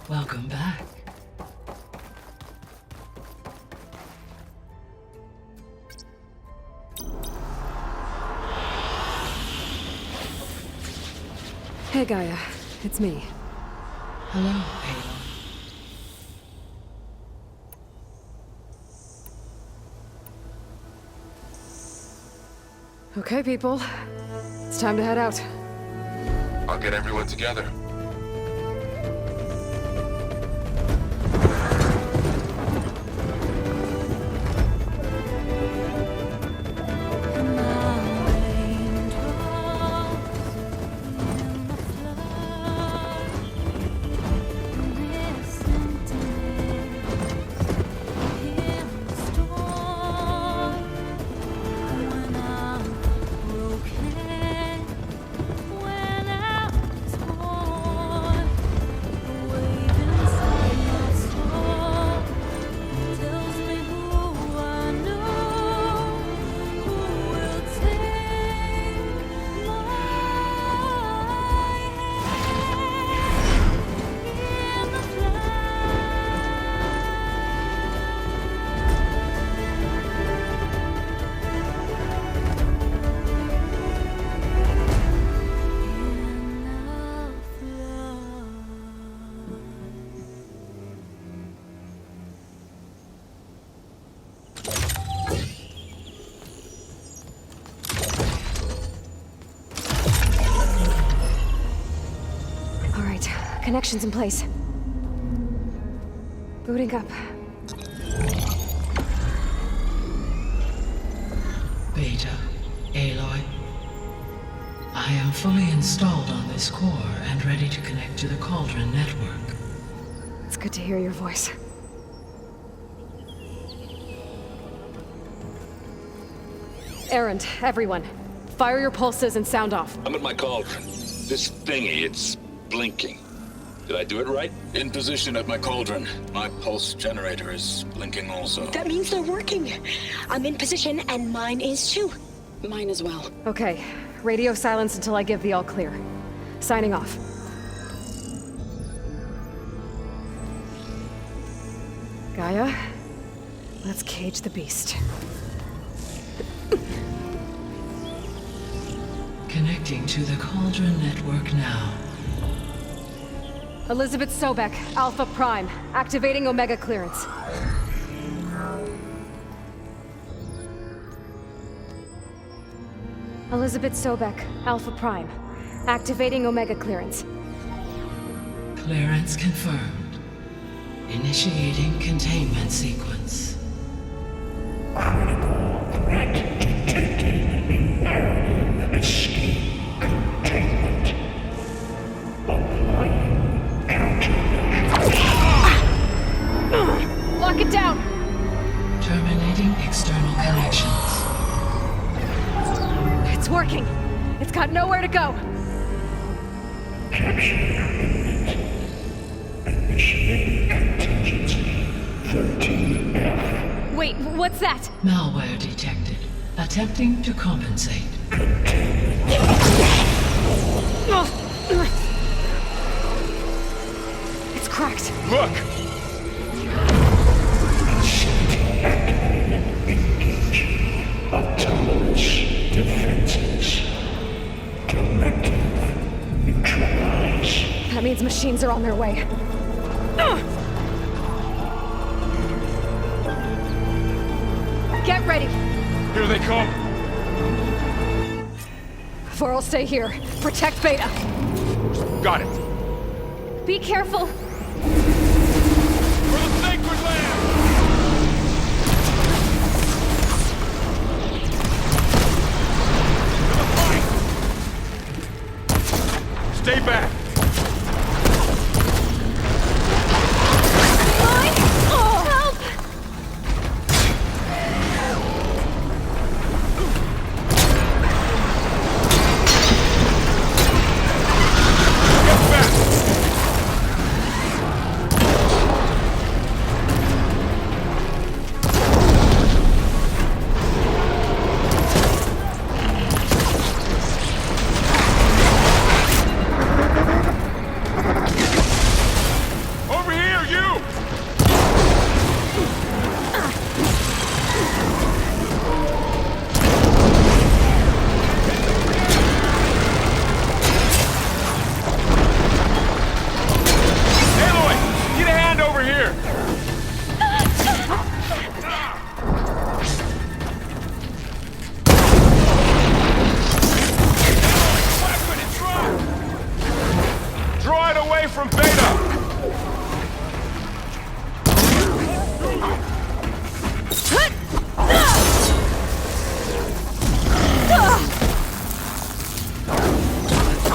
Welcome back. Hey Gaia, it's me. Hello, Aloy. Okay, people. It's time to head out. I'll get everyone together. Connections in place. Booting up. Beta, Aloy. I am fully installed on this core and ready to connect to the Cauldron network. It's good to hear your voice. Erend, everyone. Fire your pulses and sound off. I'm at my cauldron. This thingy, it's blinking. Did I do it right? In position at my cauldron. My pulse generator is blinking also. That means they're working. I'm in position and mine is too. Mine as well. Okay. Radio silence until I give the all clear. Signing off. Gaia, let's cage the beast. Connecting to the Cauldron network now. Elizabeth Sobek, Alpha Prime, activating Omega clearance. Elizabeth Sobek, Alpha Prime, activating Omega clearance. Clearance confirmed. Initiating containment sequence. Critical threat detected. Imperative escape containment. Applying countermeasures. Lock it down! Terminating external connections. It's working! It's got nowhere to go! Capture imminent. Initiating contingency 13F. Wait, what's that? Malware detected. Attempting to compensate. It's cracked. Look! Engage. Autonomous defenses. Directive. Neutralize. That means machines are on their way. Get ready! Here they come! Vor'll stay here. Protect Beta. Got it! Be careful! For the sacred land! To the fight! Stay back! Help! Get back! away from Beta!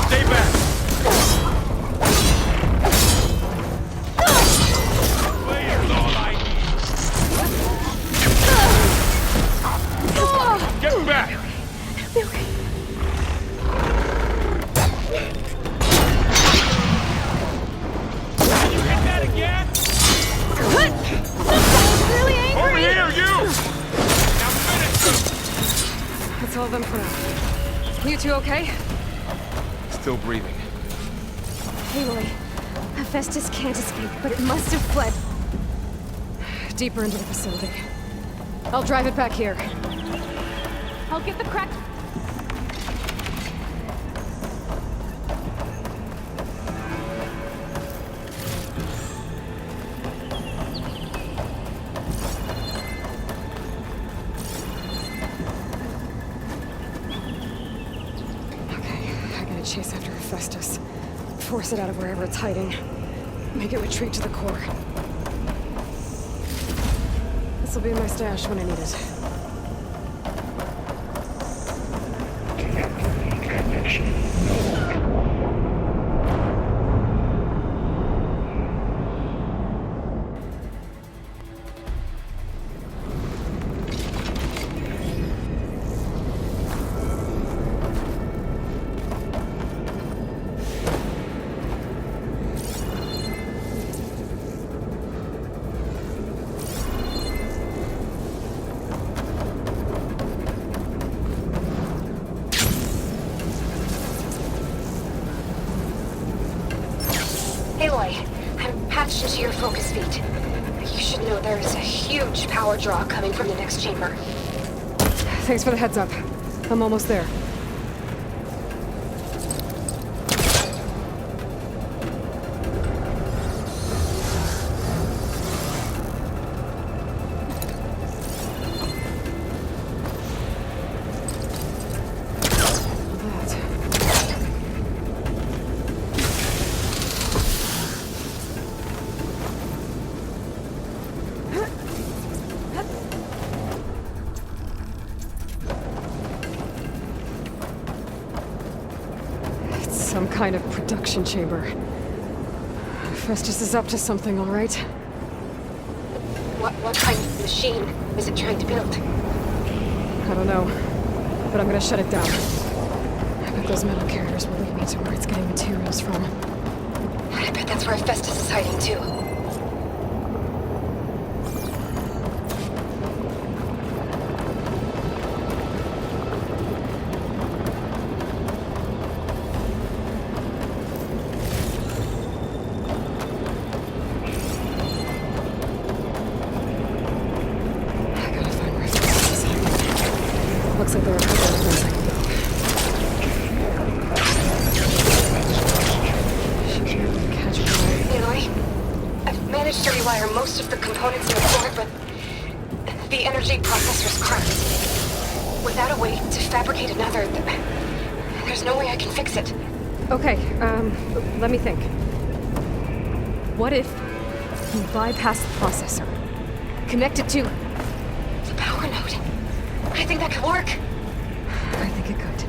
Stay back! Player's all I need. Get back! Can you hit that again? Really angry! Over here, you! Now finish him! That's all of them for now. You two okay? Still breathing. Aloy, Hephaestus can't escape, but it must have fled. Deeper into the facility. I'll drive it back here. I'll get the cracked... Chase after Hephaestus. Force it out of wherever it's hiding. Make it retreat to the core. This'll be in my stash when I need it. Connection. Aloy, I'm patched into your focus feed. You should know there is a huge power draw coming from the next chamber. Thanks for the heads up. I'm almost there. Some kind of production chamber. Festus is up to something, all right? What kind of machine is it trying to build? I don't know, but I'm gonna shut it down. I bet those metal carriers will lead me to where it's getting materials from. I bet that's where Festus is hiding too. Looks like there are a couple of things I can build. Should be able to catch her. Aloy, I've managed to rewire most of the components in the core, but the energy processor's cracked. Without a way to fabricate another, there's no way I can fix it. Okay, let me think. What if you bypass the processor? Connect it to... The power node. I think that could work. I think it could.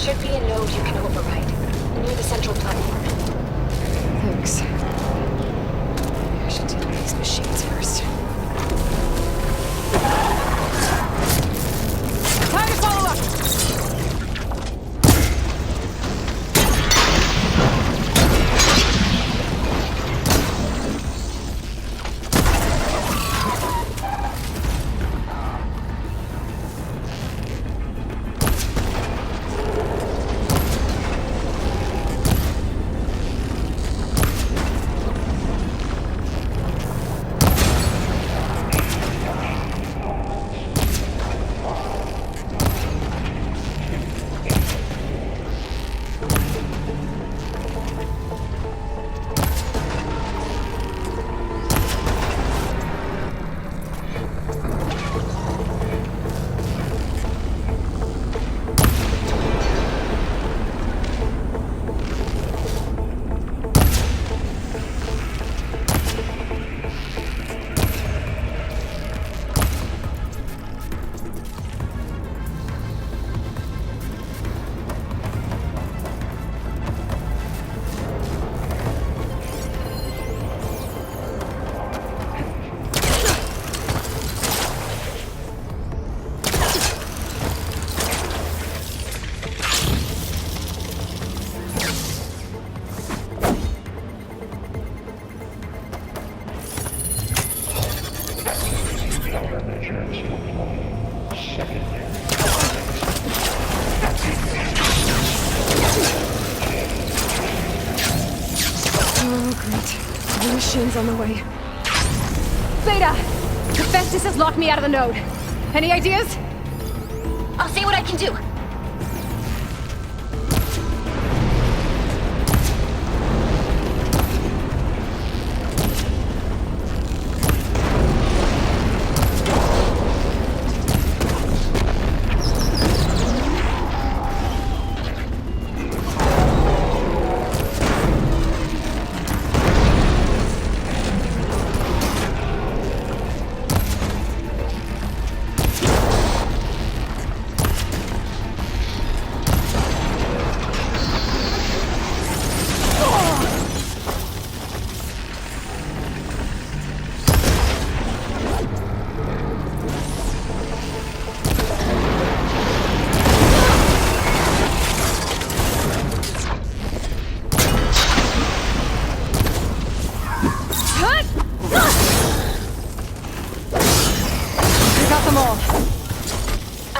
should be a node you can override, near the central platform. Thanks. Maybe I should deal with these machines first. Oh, great. The machine's on the way. Beta! Hephaestus has locked me out of the node. Any ideas? I'll see what I can do.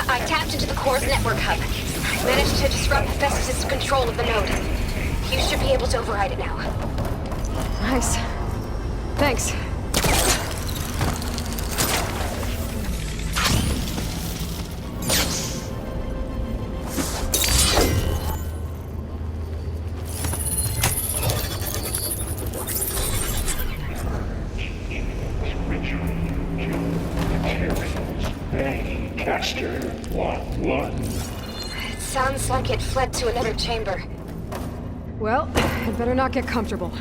I tapped into the core's network hub. I managed to disrupt Hephaestus' control of the node. You should be able to override it now. Nice. Thanks. Caster 1-1. It sounds like it fled to another chamber. Well, I'd better not get comfortable.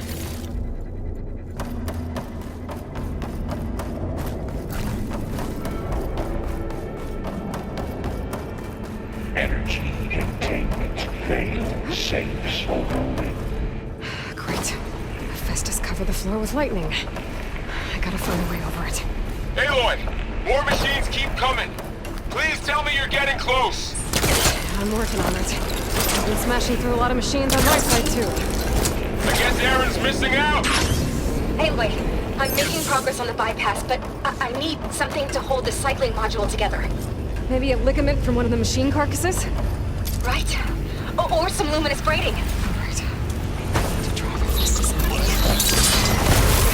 Energy containment failed. Safe override. Great. Hephaestus covered the floor with lightning. I gotta find a way over it. Aloy, more machines keep coming. Please tell me you're getting close. I'm working on it. I've been smashing through a lot of machines on my side, too. I guess Aaron's missing out. Anyway, I'm making progress on the bypass, but I need something to hold the cycling module together. Maybe a ligament from one of the machine carcasses? Right? Or some luminous braiding. Right. To draw Hephaestus out. There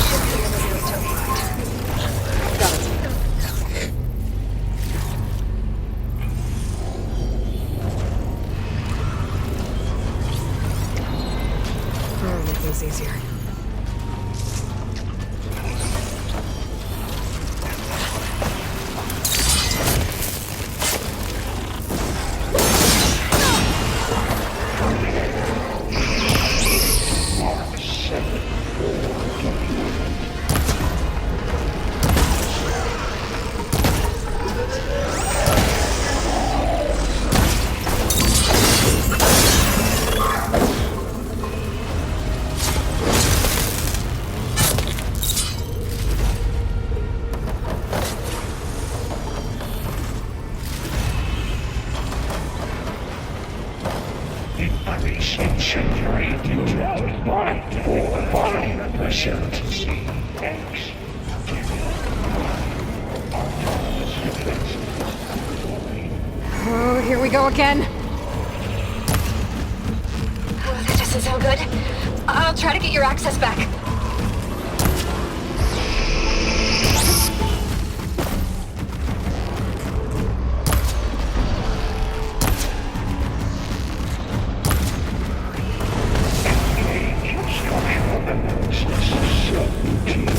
should be a luminous override. Got it. That'll make things easier. Incendiary detected by 5%. Thanks. Oh, here we go again. Oh, that doesn't sound good. I'll try to get your access back. Structural analysis. Subroutine.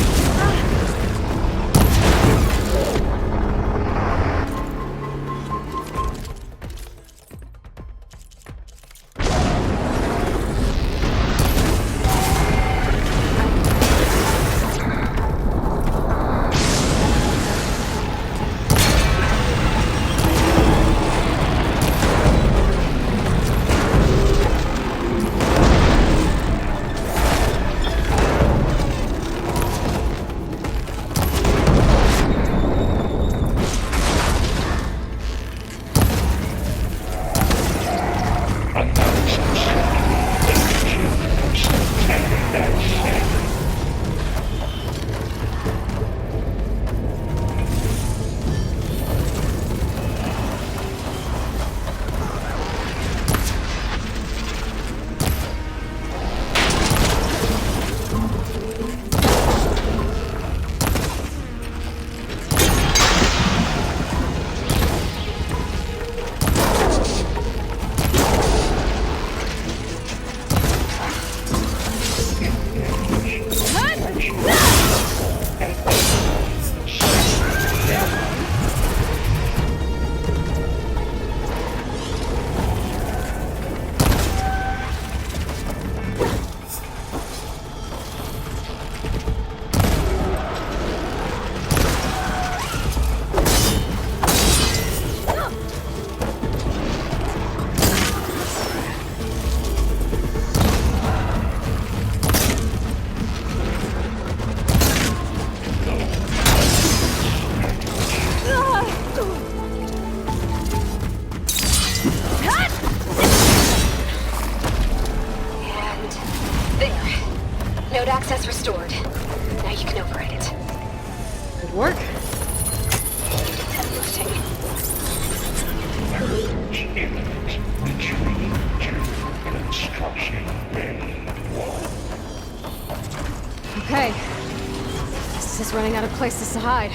places to hide.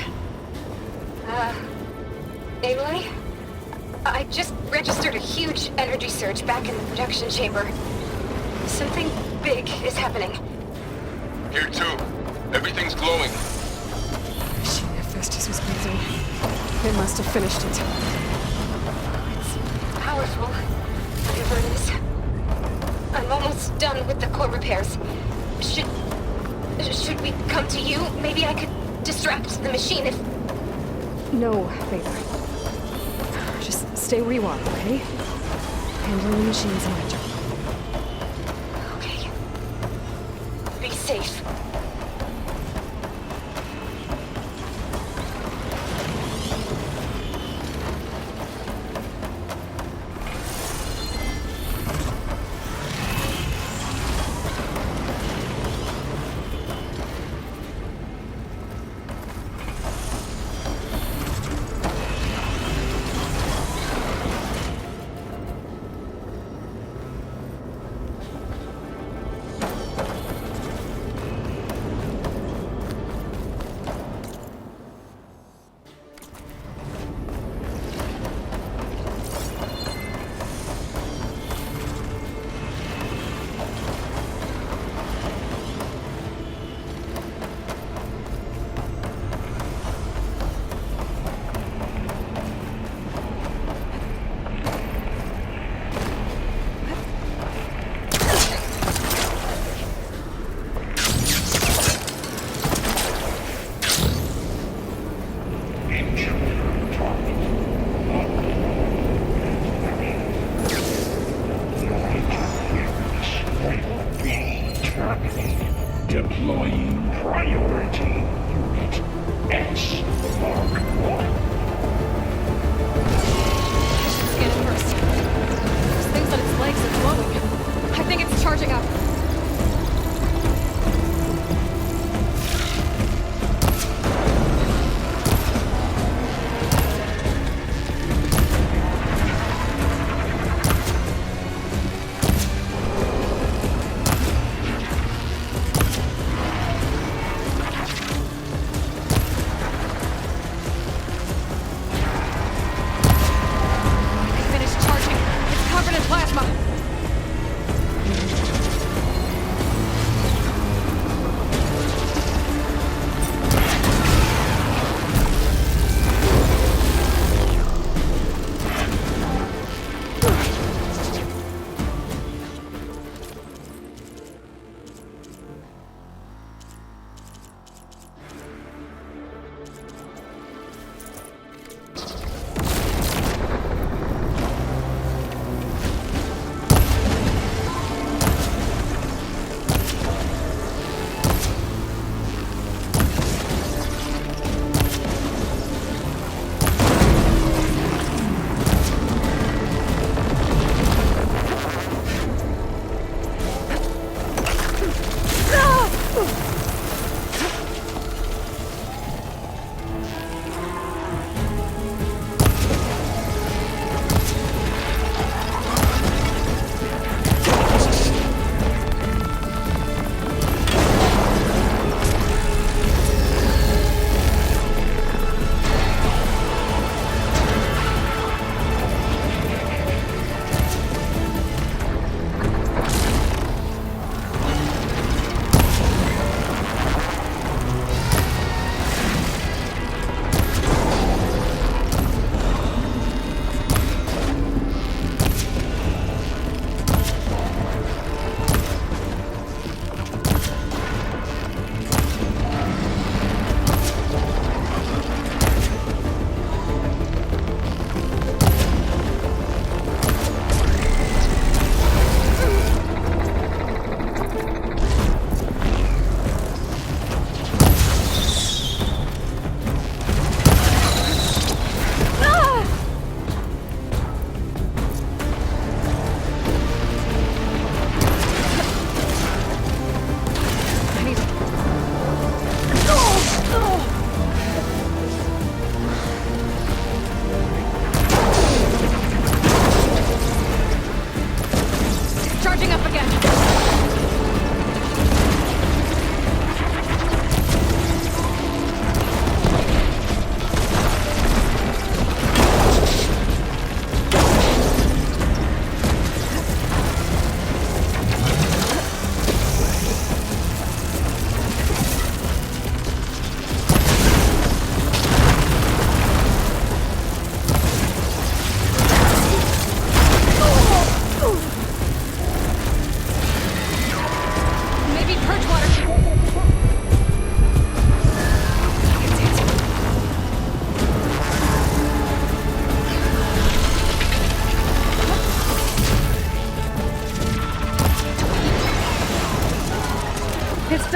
Aloy? I just registered a huge energy surge back in the production chamber. Something big is happening. Here too. Everything's glowing. The machine Hephaestus was building. It must have finished it. It's powerful, whatever it is. I'm almost done with the core repairs. Should we come to you? Maybe I could distract the machine if... No, Vader. Just stay where you are, okay? Handling the machine's my job. Okay. Be safe.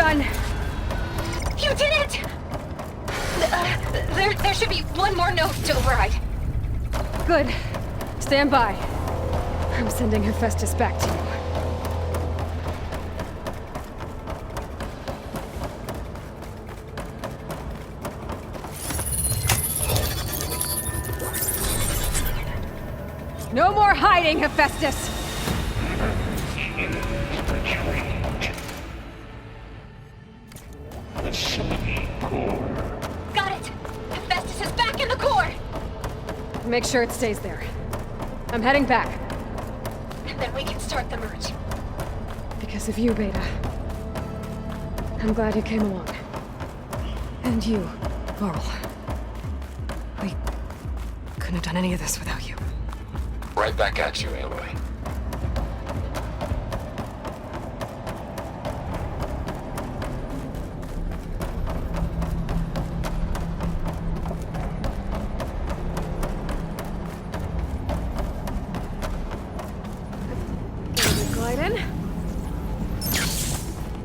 done. You did it! There should be one more node to override. Good. Stand by. I'm sending Hephaestus back to you. No more hiding, Hephaestus! Facility core. Got it! Hephaestus is back in the core! Make sure it stays there. I'm heading back. And then we can start the merge. Because of you, Beta. I'm glad you came along. And you, Varl. We couldn't have done any of this without you. Right back at you, Aloy. Glide in.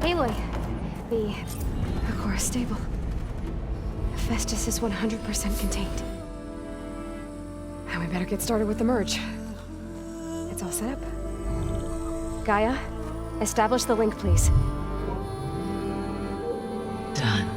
Aloy, the core is stable. Hephaestus is 100% contained. Now we better get started with the merge. It's all set up. Gaia, establish the link, please. Done.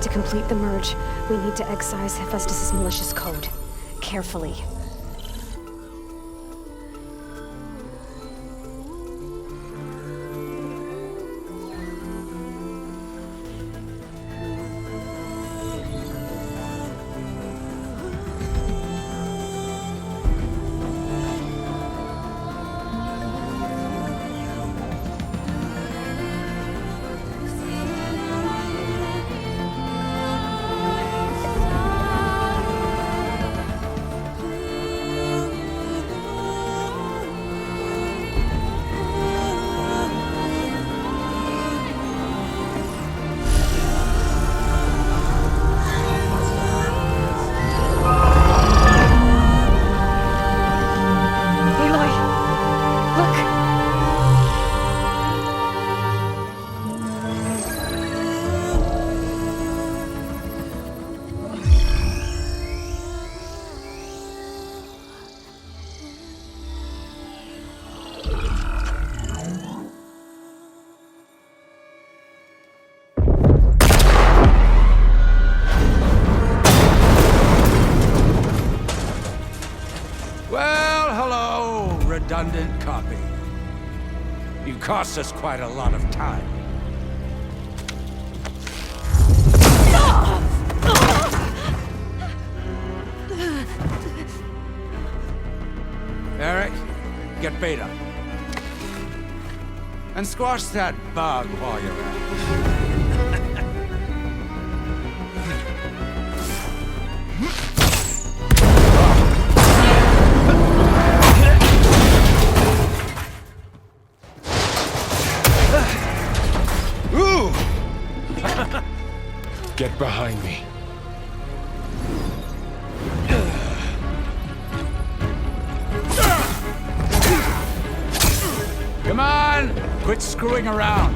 To complete the merge, we need to excise Hephaestus' malicious code. Carefully. Redundant copy. You cost us quite a lot of time. Eric, get Beta. And squash that bug while you're at it. Get behind me. Come on! Quit screwing around.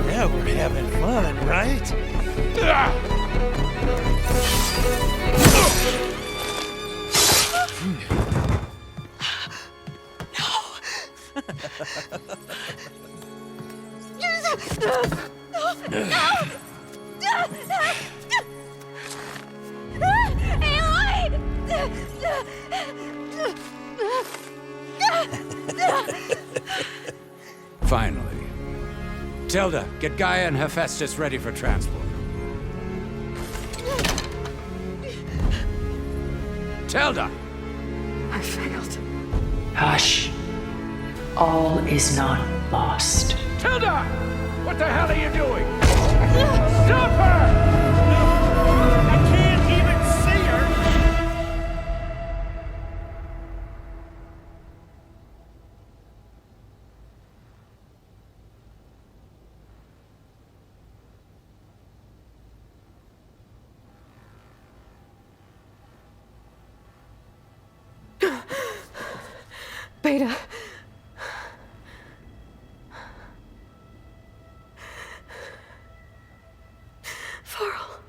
Yeah, we're having fun, right? Finally. Tilda, get Gaia and Hephaestus ready for transport. Tilda! I failed. Hush. All is not lost. Tilda! What the hell are you doing? Stop her! I can't even see her! Beta. Varl.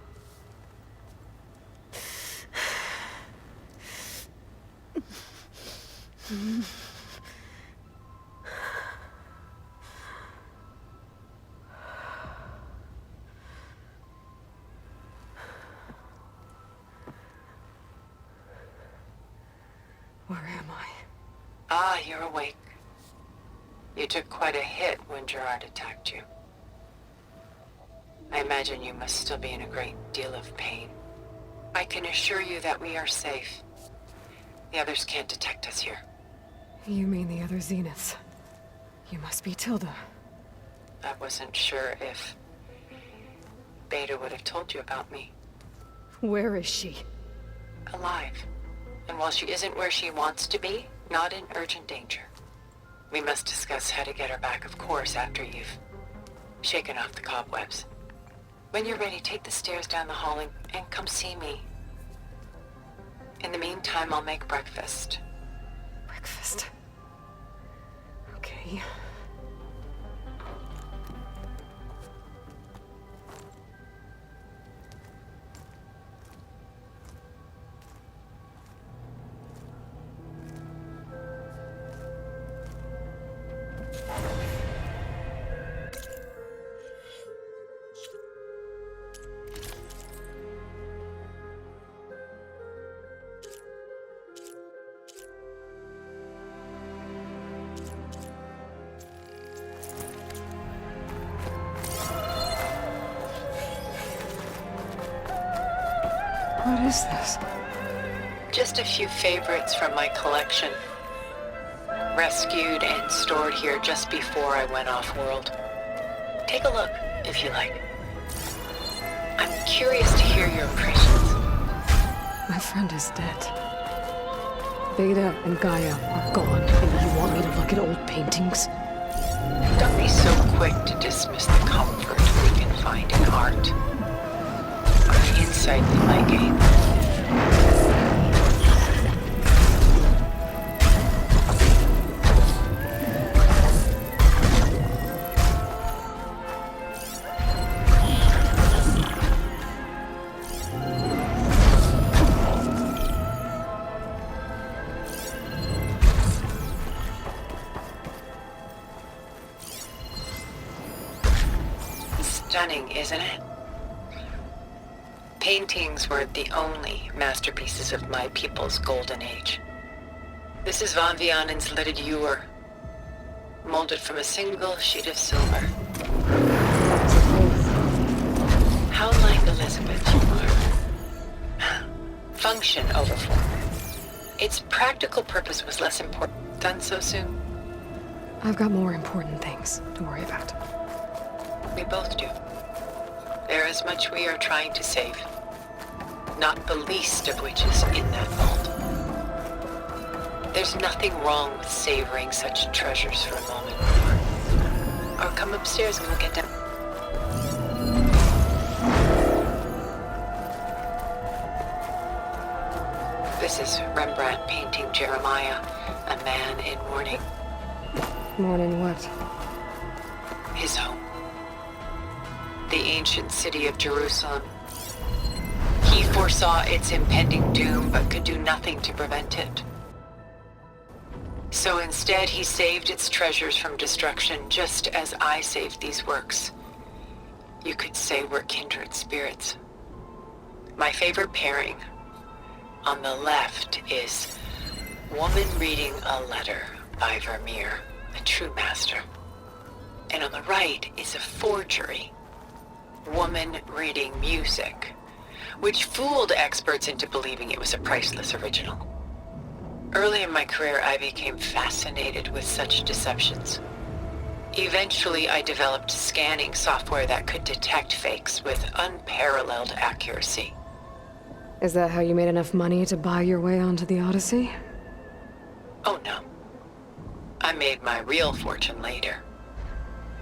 Where am I? Ah, you're awake. You took quite a hit when Gerard attacked you. I imagine you must still be in a great deal of pain. I can assure you that we are safe. The others can't detect us here. You mean the other Zeniths? You must be Tilda. I wasn't sure if Beta would have told you about me. Where is she? Alive. And while she isn't where she wants to be, not in urgent danger. We must discuss how to get her back, of course, after you've shaken off the cobwebs. When you're ready, take the stairs down the hall and come see me. In the meantime, I'll make breakfast. Breakfast. Okay. What is this? Just a few favorites from my collection. Rescued and stored here just before I went off-world. Take a look, if you like. I'm curious to hear your impressions. My friend is dead. Beta and Gaia are gone, and you want me to look at old paintings? Don't be so quick to dismiss the comfort we can find in art. Or the insight we might gain. Stunning, isn't it? Paintings were the only masterpieces of my people's golden age. This is Von Vianen's Lidded Ewer, molded from a single sheet of silver. How like Elizabeth you are. Function over form. Its practical purpose was less important. Done so soon? I've got more important things to worry about. We both do. There is much we are trying to save. Not the least of which is in that vault. There's nothing wrong with savoring such treasures for a moment. Or come upstairs and we'll get down. This is Rembrandt painting Jeremiah, a man in mourning. Mourning what? His home. The ancient city of Jerusalem. He foresaw its impending doom, but could do nothing to prevent it. So instead, he saved its treasures from destruction, just as I saved these works. You could say we're kindred spirits. My favorite pairing, on the left, is Woman Reading a Letter by Vermeer, a true master. And on the right is a forgery, Woman Reading Music, which fooled experts into believing it was a priceless original. Early in my career, I became fascinated with such deceptions. Eventually, I developed scanning software that could detect fakes with unparalleled accuracy. Is that how you made enough money to buy your way onto the Odyssey? Oh no. I made my real fortune later.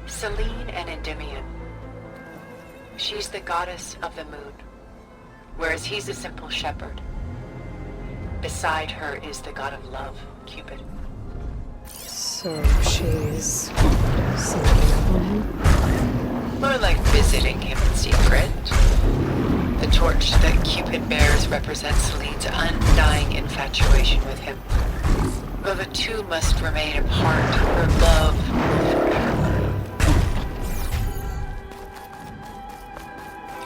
Selene and Endymion. She's the goddess of the moon, whereas he's a simple shepherd. Beside her is the god of love, Cupid. So she's sneaking up on him? More like visiting him in secret. The torch that Cupid bears represents Celine's undying infatuation with him. Though the two must remain apart, her love will forever.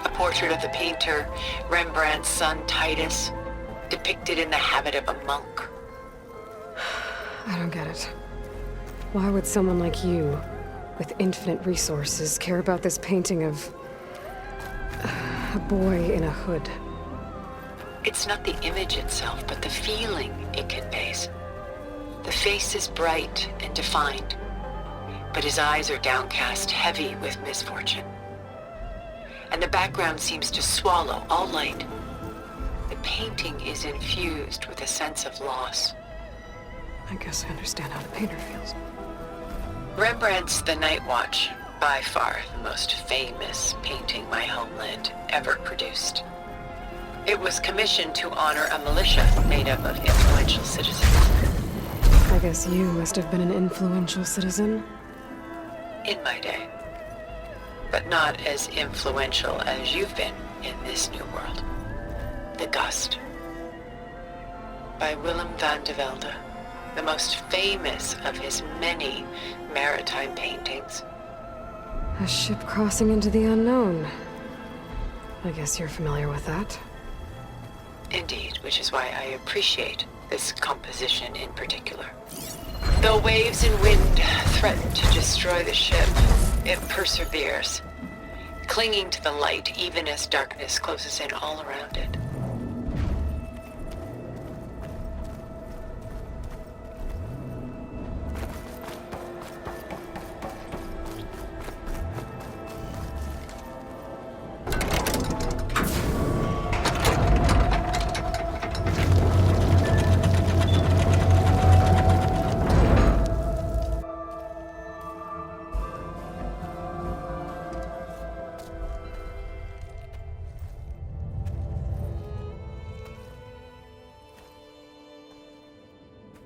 A portrait of the painter, Rembrandt's son Titus, depicted in the habit of a monk. I don't get it. Why would someone like you, with infinite resources, care about this painting of a boy in a hood? It's not the image itself, but the feeling it conveys. The face is bright and defined, but his eyes are downcast, heavy with misfortune. And the background seems to swallow all light. The painting is infused with a sense of loss. I guess I understand how the painter feels. Rembrandt's The Night Watch, by far the most famous painting my homeland ever produced. It was commissioned to honor a militia made up of influential citizens. I guess you must have been an influential citizen. In my day. But not as influential as you've been in this new world. The Gust. By Willem van de Velde, the most famous of his many maritime paintings. A ship crossing into the unknown. I guess you're familiar with that. Indeed, which is why I appreciate this composition in particular. Though waves and wind threaten to destroy the ship, it perseveres, clinging to the light even as darkness closes in all around it.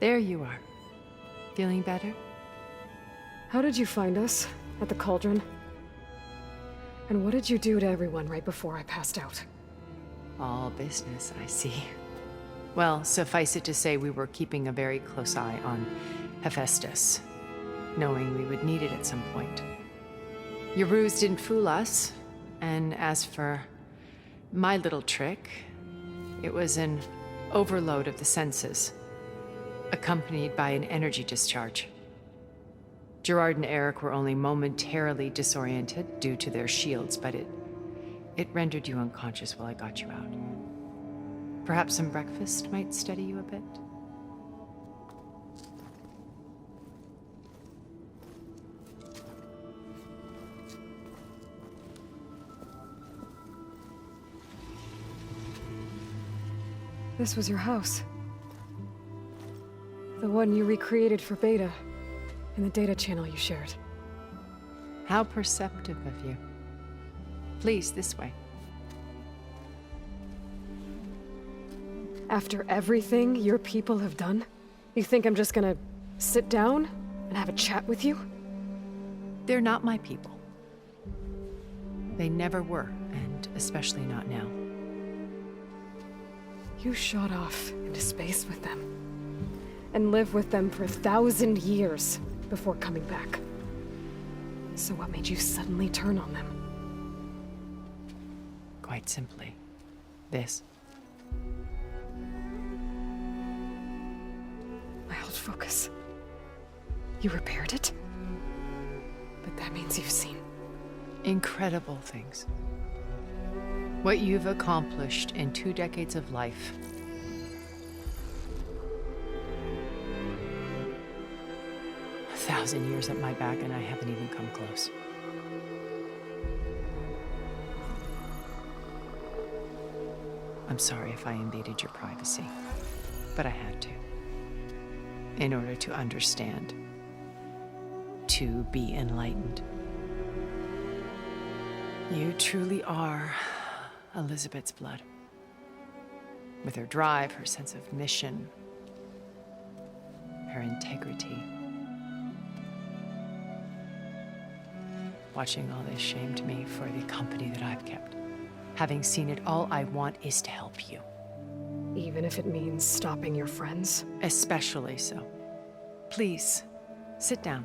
There you are. Feeling better? How did you find us? At the Cauldron? And what did you do to everyone right before I passed out? All business, I see. Well, suffice it to say we were keeping a very close eye on Hephaestus, knowing we would need it at some point. Your ruse didn't fool us, and as for my little trick, it was an overload of the senses, accompanied by an energy discharge. Gerard and Eric were only momentarily disoriented due to their shields, but it rendered you unconscious while I got you out. Perhaps some breakfast might steady you a bit? This was your house. The one you recreated for Beta, in the data channel you shared. How perceptive of you. Please, this way. After everything your people have done, you think I'm just gonna sit down and have a chat with you? They're not my people. They never were, and especially not now. You shot off into space with them, and lived with them for 1,000 years before coming back. So what made you suddenly turn on them? Quite simply, this. My old focus. You repaired it? But that means you've seen incredible things. What you've accomplished in 2 decades of life. A 1,000 years at my back and I haven't even come close. I'm sorry if I invaded your privacy, but I had to. In order to understand. To be enlightened. You truly are Elizabeth's blood. With her drive, her sense of mission, her integrity. Watching all this shamed me for the company that I've kept. Having seen it, all I want is to help you. Even if it means stopping your friends? Especially so. Please, sit down.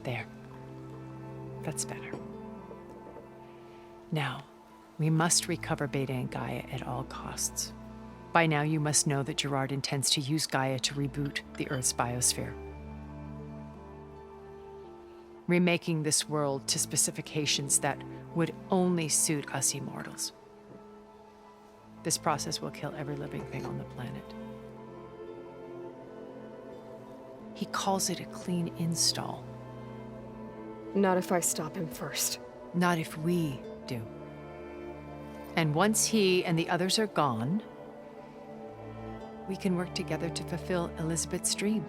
There. That's better. Now, we must recover Beta and Gaia at all costs. By now, you must know that Gerard intends to use Gaia to reboot the Earth's biosphere. Remaking this world to specifications that would only suit us immortals. This process will kill every living thing on the planet. He calls it a clean install. Not if I stop him first. Not if we do. And once he and the others are gone, we can work together to fulfill Elizabeth's dream.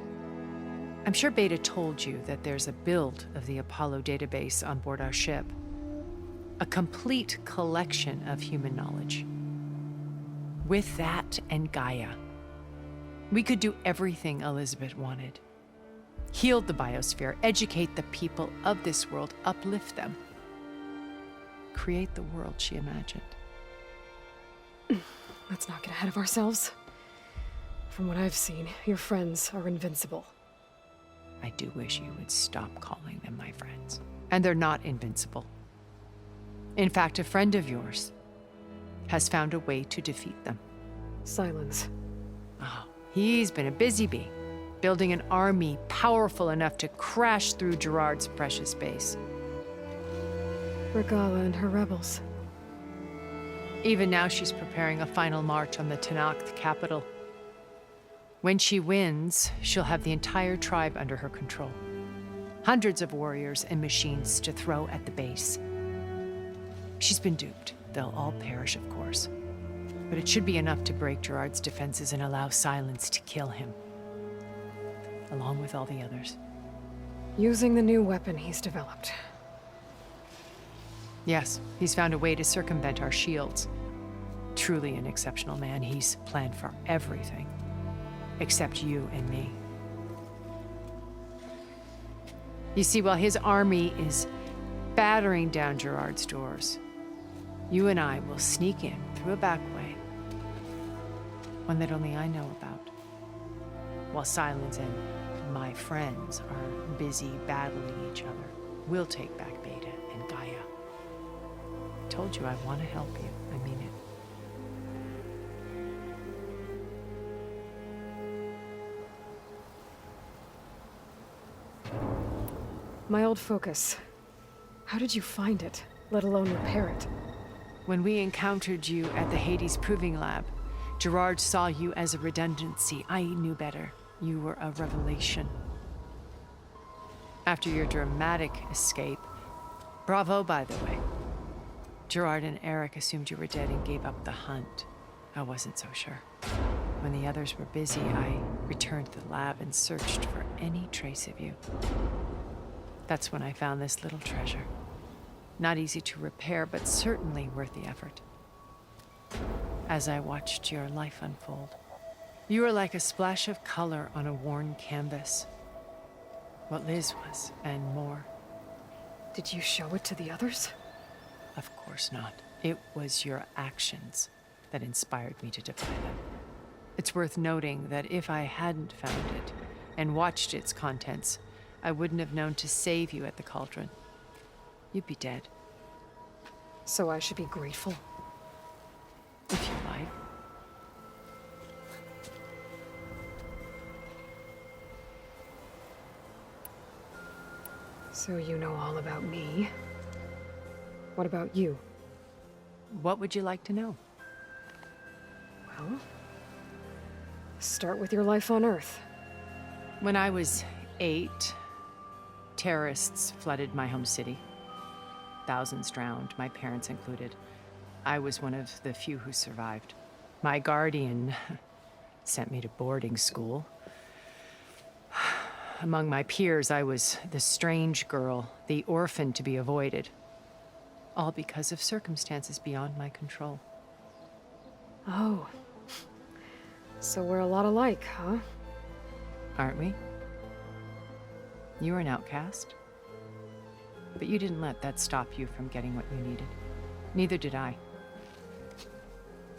I'm sure Beta told you that there's a build of the Apollo database on board our ship. A complete collection of human knowledge. With that and Gaia, we could do everything Elizabeth wanted. Heal the biosphere, educate the people of this world, uplift them. Create the world she imagined. Let's not get ahead of ourselves. From what I've seen, your friends are invincible. I do wish you would stop calling them my friends. And they're not invincible. In fact, a friend of yours has found a way to defeat them. Silence. Oh, he's been a busy bee, building an army powerful enough to crash through Gerard's precious base. Regala and her rebels. Even now, she's preparing a final march on the Tenakth capital. When she wins, she'll have the entire tribe under her control. Hundreds of warriors and machines to throw at the base. She's been duped. They'll all perish, of course. But it should be enough to break Gerard's defenses and allow Silence to kill him. Along with all the others. Using the new weapon he's developed. Yes, he's found a way to circumvent our shields. Truly an exceptional man. He's planned for everything. Except you and me. You see, while his army is battering down Gerard's doors, you and I will sneak in through a back way. One that only I know about. While Silence and my friends are busy battling each other, we'll take back Beta and Gaia. I told you I want to help you. I mean it. My old focus. How did you find it, let alone repair it? When we encountered you at the Hades Proving Lab, Gerard saw you as a redundancy. I knew better. You were a revelation. After your dramatic escape, bravo, by the way. Gerard and Eric assumed you were dead and gave up the hunt. I wasn't so sure. When the others were busy, I returned to the lab and searched for any trace of you. That's when I found this little treasure. Not easy to repair, but certainly worth the effort. As I watched your life unfold, you were like a splash of color on a worn canvas. What Liz was, and more. Did you show it to the others? Of course not. It was your actions that inspired me to defy them. It's worth noting that if I hadn't found it and watched its contents, I wouldn't have known to save you at the cauldron. You'd be dead. So I should be grateful? If you like. So you know all about me. What about you? What would you like to know? Well, start with your life on Earth. When I was 8, terrorists flooded my home city. Thousands drowned, my parents included. I was one of the few who survived. My guardian sent me to boarding school. Among my peers, I was the strange girl, the orphan to be avoided. All because of circumstances beyond my control. Oh. So we're a lot alike, huh? Aren't we? You were an outcast. But you didn't let that stop you from getting what you needed. Neither did I.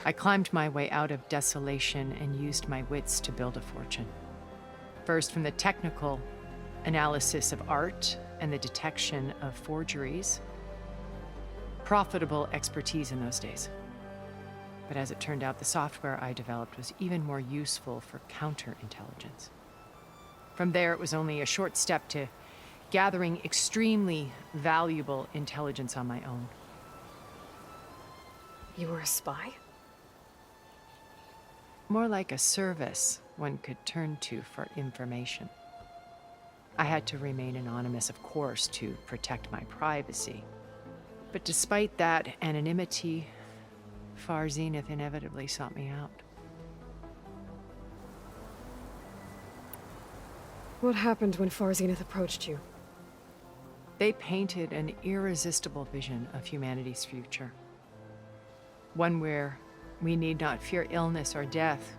I climbed my way out of desolation and used my wits to build a fortune. First, from the technical analysis of art and the detection of forgeries. Profitable expertise in those days. But as it turned out, the software I developed was even more useful for counterintelligence. From there, it was only a short step to gathering extremely valuable intelligence on my own. You were a spy? More like a service one could turn to for information. I had to remain anonymous, of course, to protect my privacy. But despite that anonymity, Far Zenith inevitably sought me out. What happened when Far Zenith approached you? They painted an irresistible vision of humanity's future. One where we need not fear illness or death,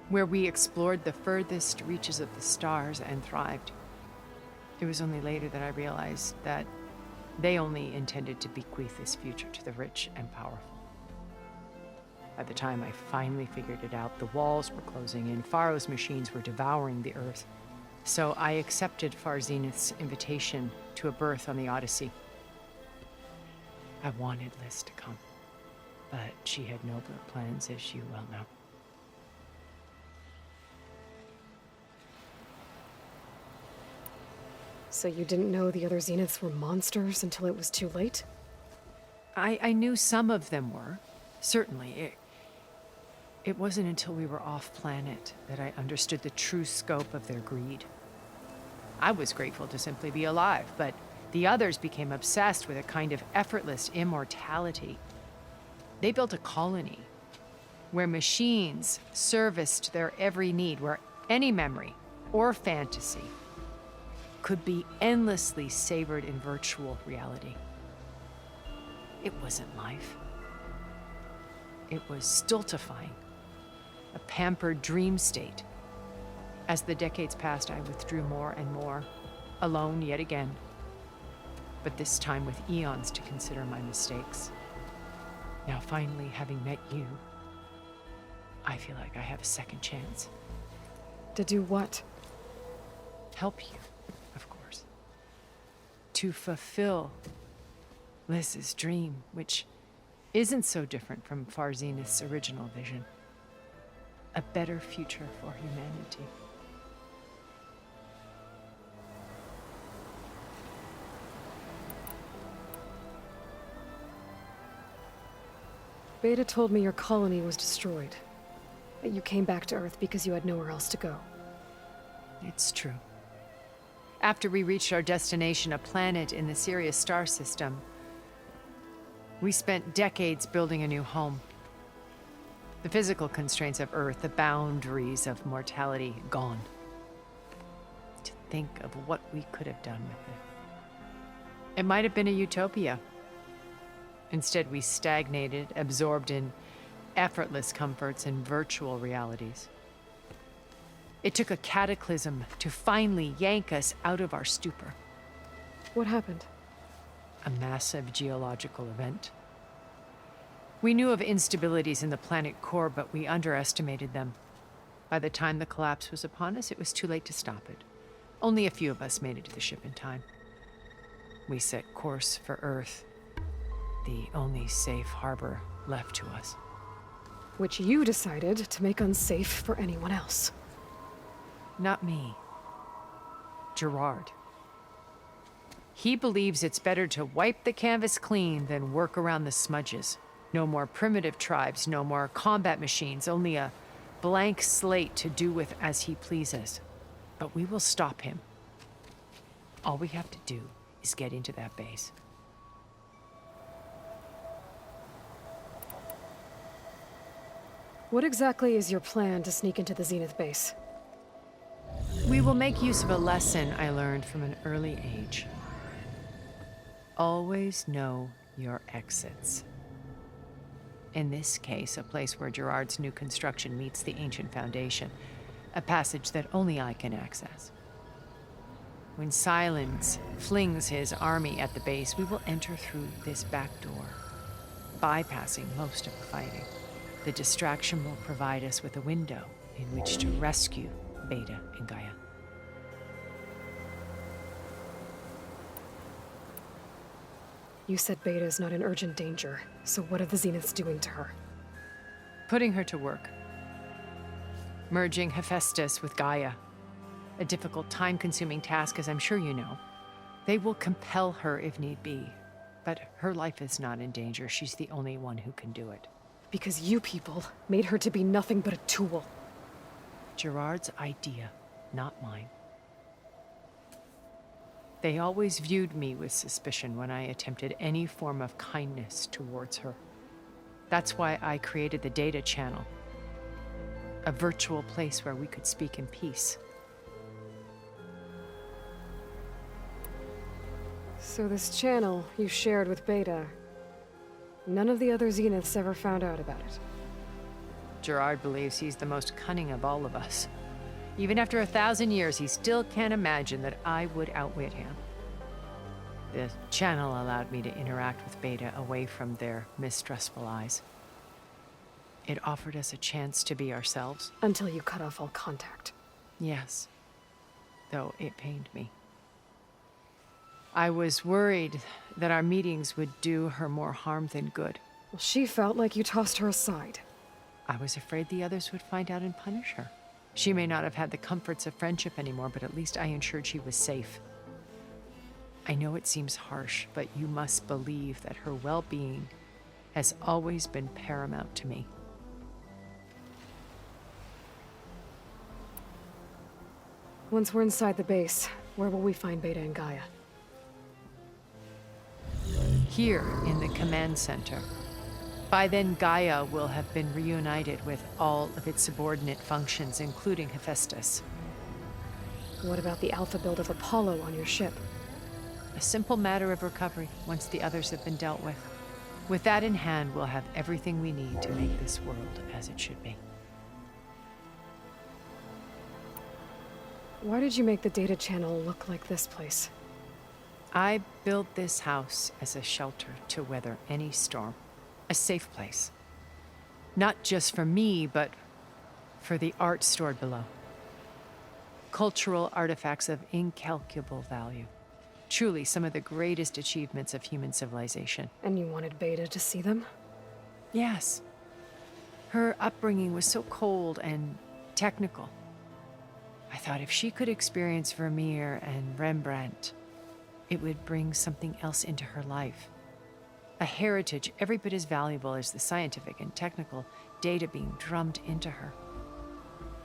where we explored the furthest reaches of the stars and thrived. It was only later that I realized that they only intended to bequeath this future to the rich and powerful. By the time I finally figured it out, the walls were closing in, Faro's machines were devouring the Earth. So I accepted Far Zenith's invitation to a berth on the Odyssey. I wanted Liz to come, but she had nobler plans, as you well know. So you didn't know the other Zeniths were monsters until it was too late? I knew some of them were, certainly. It wasn't until we were off-planet that I understood the true scope of their greed. I was grateful to simply be alive, but the others became obsessed with a kind of effortless immortality. They built a colony where machines serviced their every need, where any memory or fantasy could be endlessly savored in virtual reality. It wasn't life. It was stultifying, a pampered dream state. As the decades passed, I withdrew more and more, alone yet again, but this time with eons to consider my mistakes. Now, finally, having met you, I feel like I have a second chance. To do what? Help you, of course. To fulfill Liz's dream, which isn't so different from Far Zenith's original vision. A better future for humanity. Beta told me your colony was destroyed. That you came back to Earth because you had nowhere else to go. It's true. After we reached our destination, a planet in the Sirius star system, we spent decades building a new home. The physical constraints of Earth, the boundaries of mortality, gone. To think of what we could have done with it. It might have been a utopia. Instead, we stagnated, absorbed in effortless comforts and virtual realities. It took a cataclysm to finally yank us out of our stupor. What happened? A massive geological event. We knew of instabilities in the planet core, but we underestimated them. By the time the collapse was upon us, it was too late to stop it. Only a few of us made it to the ship in time. We set course for Earth, the only safe harbor left to us. Which you decided to make unsafe for anyone else. Not me. Gerard. He believes it's better to wipe the canvas clean than work around the smudges. No more primitive tribes, no more combat machines, only a blank slate to do with as he pleases. But we will stop him. All we have to do is get into that base. What exactly is your plan to sneak into the Zenith base? We will make use of a lesson I learned from an early age. Always know your exits. In this case, a place where Gerard's new construction meets the ancient foundation, a passage that only I can access. When Silence flings his army at the base, we will enter through this back door, bypassing most of the fighting. The distraction will provide us with a window in which to rescue Beta and Gaia. You said Beta is not in urgent danger, so what are the Zeniths doing to her? Putting her to work. Merging Hephaestus with Gaia. A difficult, time-consuming task, as I'm sure you know. They will compel her if need be, but her life is not in danger. She's the only one who can do it. Because you people made her to be nothing but a tool. Gerard's idea, not mine. They always viewed me with suspicion when I attempted any form of kindness towards her. That's why I created the data channel. A virtual place where we could speak in peace. So this channel you shared with Beta, none of the other Zeniths ever found out about it. Gerard believes he's the most cunning of all of us. Even after 1,000 years, he still can't imagine that I would outwit him. The channel allowed me to interact with Beta away from their mistrustful eyes. It offered us a chance to be ourselves. Until you cut off all contact. Yes, though it pained me. I was worried that our meetings would do her more harm than good. Well, she felt like you tossed her aside. I was afraid the others would find out and punish her. She may not have had the comforts of friendship anymore, but at least I ensured she was safe. I know it seems harsh, but you must believe that her well-being has always been paramount to me. Once we're inside the base, where will we find Beta and Gaia? Here in the command center. By then, Gaia will have been reunited with all of its subordinate functions, including Hephaestus. What about the alpha build of Apollo on your ship? A simple matter of recovery once the others have been dealt with. With that in hand, we'll have everything we need to make this world as it should be. Why did you make the data channel look like this place? I built this house as a shelter to weather any storm. A safe place. Not just for me, but for the art stored below. Cultural artifacts of incalculable value. Truly some of the greatest achievements of human civilization. And you wanted Beta to see them? Yes. Her upbringing was so cold and technical. I thought if she could experience Vermeer and Rembrandt, it would bring something else into her life. A heritage every bit as valuable as the scientific and technical data being drummed into her.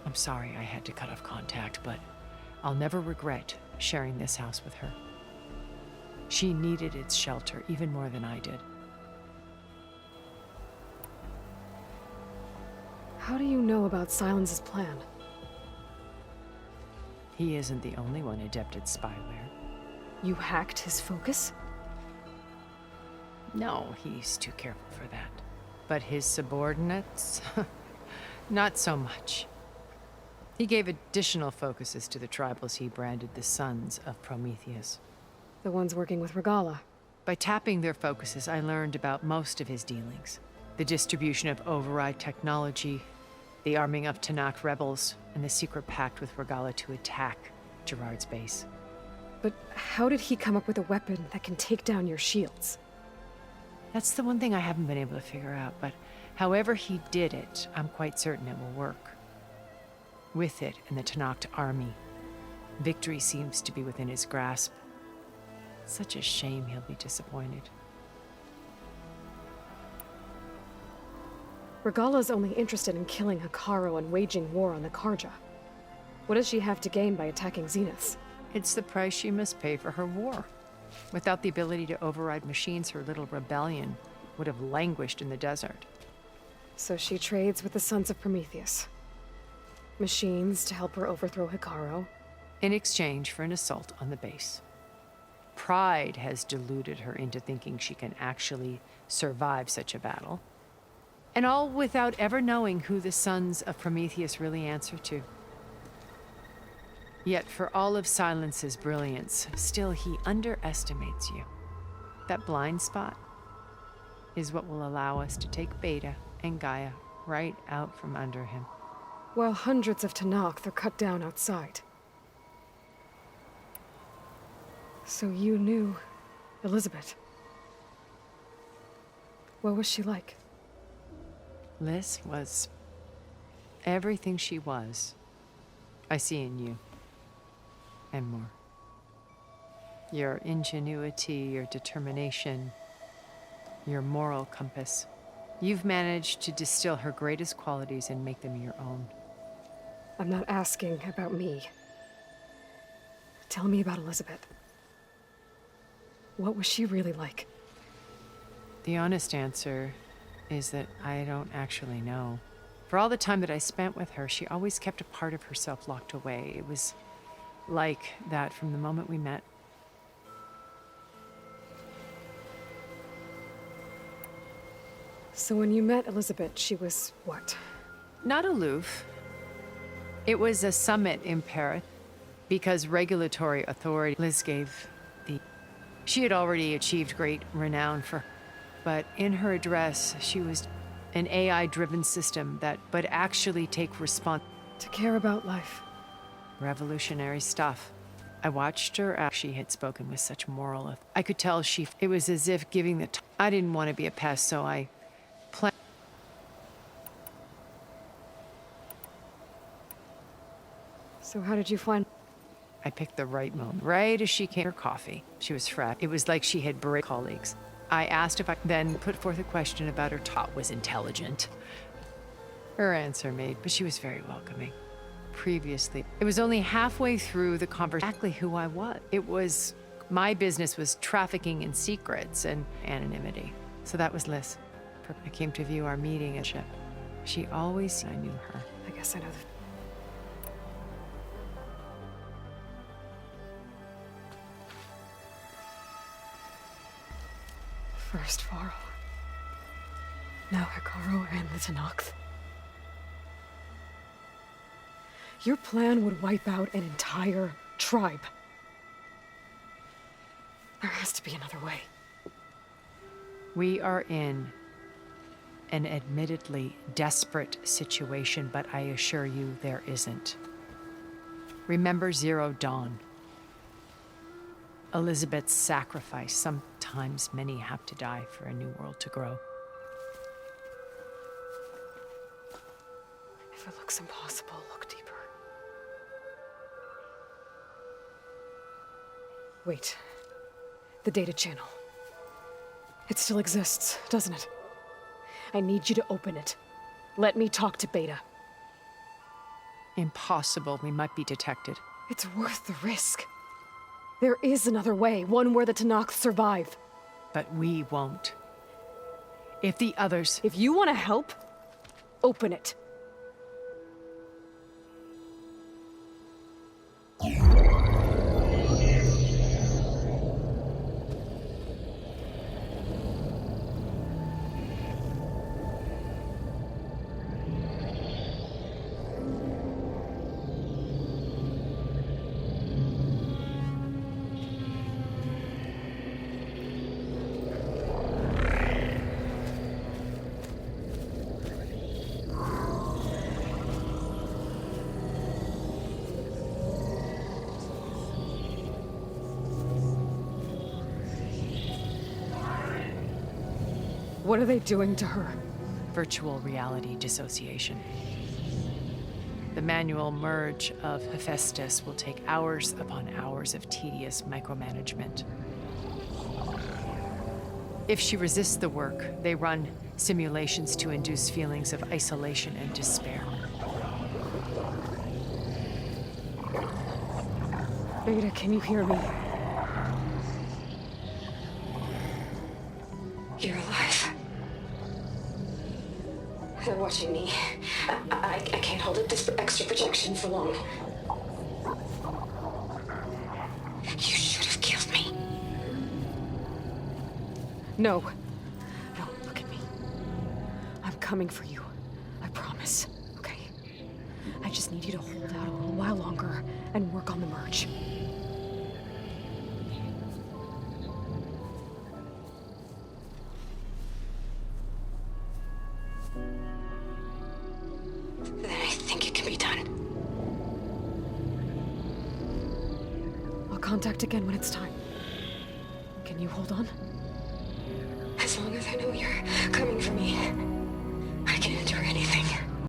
I'm sorry I had to cut off contact, but I'll never regret sharing this house with her. She needed its shelter even more than I did. How do you know about Silence's plan? He isn't the only one adept at spyware. You hacked his focus? No, he's too careful for that. But his subordinates? Not so much. He gave additional focuses to the tribals he branded the Sons of Prometheus. The ones working with Regalla. By tapping their focuses, I learned about most of his dealings. The distribution of override technology, the arming of Tanakh rebels, and the secret pact with Regalla to attack Gerard's base. But how did he come up with a weapon that can take down your shields? That's the one thing I haven't been able to figure out, but however he did it, I'm quite certain it will work. With it and the Tanakh army, victory seems to be within his grasp. Such a shame he'll be disappointed. Regalla's only interested in killing Hekarro and waging war on the Karja. What does she have to gain by attacking Zeniths? It's the price she must pay for her war. Without the ability to override machines, her little rebellion would have languished in the desert. So she trades with the Sons of Prometheus. Machines to help her overthrow Hekarro. In exchange for an assault on the base. Pride has deluded her into thinking she can actually survive such a battle. And all without ever knowing who the sons of Prometheus really answer to. Yet for all of Silence's brilliance, still he underestimates you. That blind spot is what will allow us to take Beta and Gaia right out from under him. While hundreds of Tenakth are cut down outside. So you knew Elizabeth. What was she like? Liz was everything she was. I see in you. And more. Your ingenuity, your determination, your moral compass. You've managed to distill her greatest qualities and make them your own. I'm not asking about me. Tell me about Elizabeth. What was she really like? The honest answer is that I don't actually know. For all the time that I spent with her, she always kept a part of herself locked away. It was like that from the moment we met. So when you met Elizabeth, she was what? Not aloof. It was a summit in Paris because regulatory authority Liz gave the... She had already achieved great renown for her, but in her address, she was an AI-driven system that would actually take response. To care about life. Revolutionary stuff. I watched her as she had spoken with such moral. I could tell it was as if giving the. I didn't want to be a pest, so I planned. So how did you find? I picked the right moment, right as she came her coffee. She was fresh. It was like she had berated colleagues. I asked if I then put forth a question about her talk was intelligent. Her answer made, but she was very welcoming. Previously, it was only halfway through the conversation exactly who I was. It was, my business was trafficking in secrets and anonymity. So that was Liz. I came to view our meeting at ship. She always, I knew her. I guess I know the... First Varl. Now Hekarro and the Tenakth. Your plan would wipe out an entire tribe. There has to be another way. We are in an admittedly desperate situation, but I assure you there isn't. Remember Zero Dawn. Elizabeth's sacrifice. Sometimes many have to die for a new world to grow. If it looks impossible, look deeper. Wait. The data channel. It still exists, doesn't it? I need you to open it. Let me talk to Beta. Impossible. We might be detected. It's worth the risk. There is another way, one where the Tenakth survive. But we won't. If the others... If you want to help, open it. What are they doing to her? Virtual reality dissociation. The manual merge of Hephaestus will take hours upon hours of tedious micromanagement. If she resists the work, they run simulations to induce feelings of isolation and despair. Beta, can you hear me? You're alive. They're watching me. I can't hold up this extra projection for long. You should have killed me. No. No, look at me. I'm coming for you. I promise, okay? I just need you to hold out a little while longer and work on the merge. Then I think it can be done. I'll contact again when it's time. Can you hold on? As long as I know you're coming for me, I can endure anything.